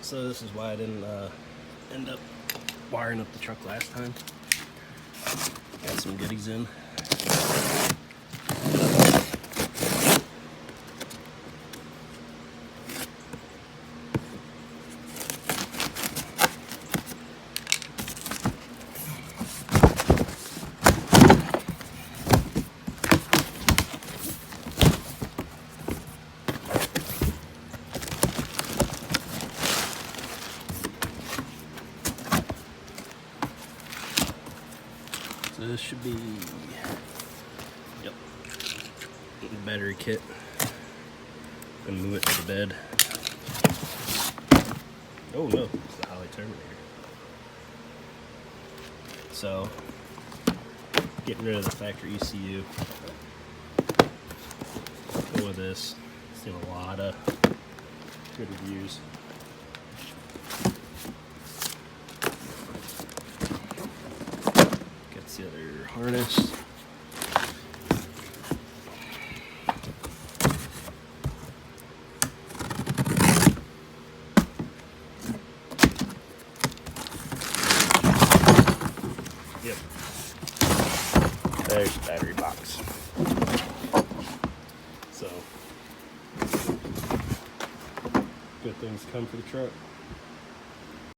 So this is why I didn't end up wiring up the truck last time. Got some goodies in. So this should be, yep, the battery kit. Gonna move it to the bed. Oh no, it's the Holley Terminator. So, getting rid of the factory ECU. Go with this. Seen a lot of good reviews. Gets the other harness. Yep. There's the battery box. So, good things come for the truck.